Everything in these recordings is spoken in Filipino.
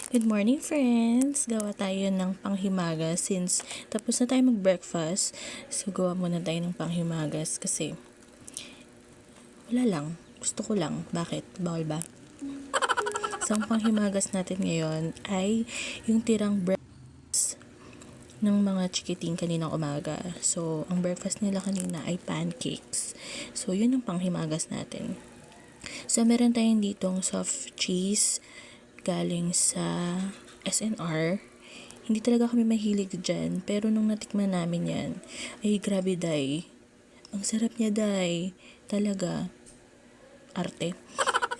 Good morning, friends! Gawa tayo ng panghimagas since tapos na tayo mag-breakfast. So, gawa muna tayo ng panghimagas kasi wala lang. Gusto ko lang. Bakit? Bawal ba? So, ang panghimagas natin ngayon ay yung tirang breakfast ng mga chikiting kaninang umaga. So, ang breakfast nila kanina ay pancakes. So, yun ang panghimagas natin. So, meron tayong ditong soft cheese galing sa SNR. Hindi talaga kami mahilig dyan. Pero nung natikman namin yan, ay grabe, day. Ang sarap niya, day. Talaga. Arte.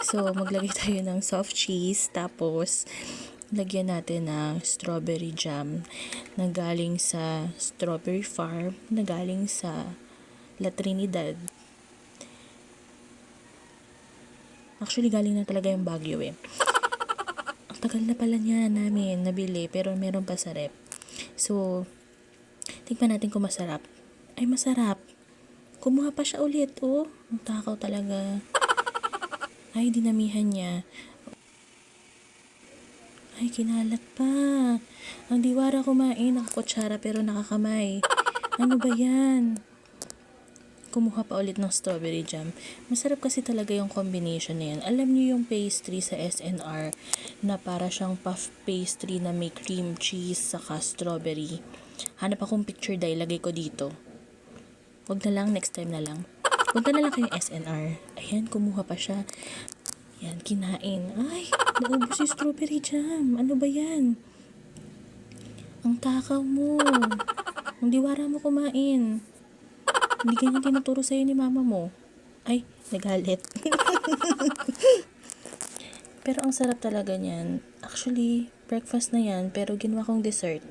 So, maglagay tayo ng soft cheese. Tapos, lagyan natin ng strawberry jam na galing sa strawberry farm, na galing sa La Trinidad. Actually, galing na talaga yung Baguio eh. Tagal na pala niya namin nabili pero meron pa sa rep. So, tingnan natin kung masarap. Ay, masarap. Kumuha pa siya ulit, oh. Ang takaw talaga. Ay, dinamihan niya. Ay, kinalat pa. Ang diwara kumain, nakakutsara pero nakakamay. Ano ba yan? Kumuha pa ulit ng strawberry jam. Masarap kasi talaga yung combination na yan. Alam niyo yung pastry sa SNR na para siyang puff pastry na may cream cheese saka strawberry. Hanap akong picture dahil lagay ko dito. Wag na lang, next time na lang. Punta na lang kayo SNR. Ayan, kumuha pa siya. Yan, kinain. Ay, naubos yung strawberry jam. Ano ba yan? Ang takaw mo. Ang diwara mo kumain. Hindi ganyan tinuturo sa'yo ni mama mo. Ay, nagalit. Pero ang sarap talaga niyan. Actually, breakfast na yan, pero ginawa kong dessert.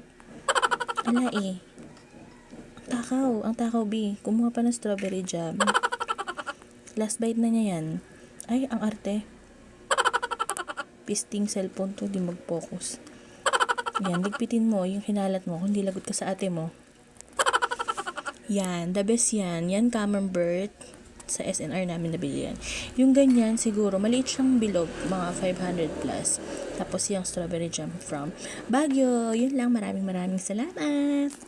Ala eh. Ang takaw, B. Kumuha pa ng strawberry jam. Last bite na niya yan. Ay, ang arte. Pisting cellphone to, di mag-focus. Yan, ligpitin mo yung hinalat mo, hindi lagot ka sa ate mo. Yan, the best yan. Yan, Camembert. Sa SNR namin nabili yan. Yung ganyan, siguro, maliit siyang bilog. Mga 500 plus. Tapos yung strawberry jam from Baguio. Yun lang, maraming salamat.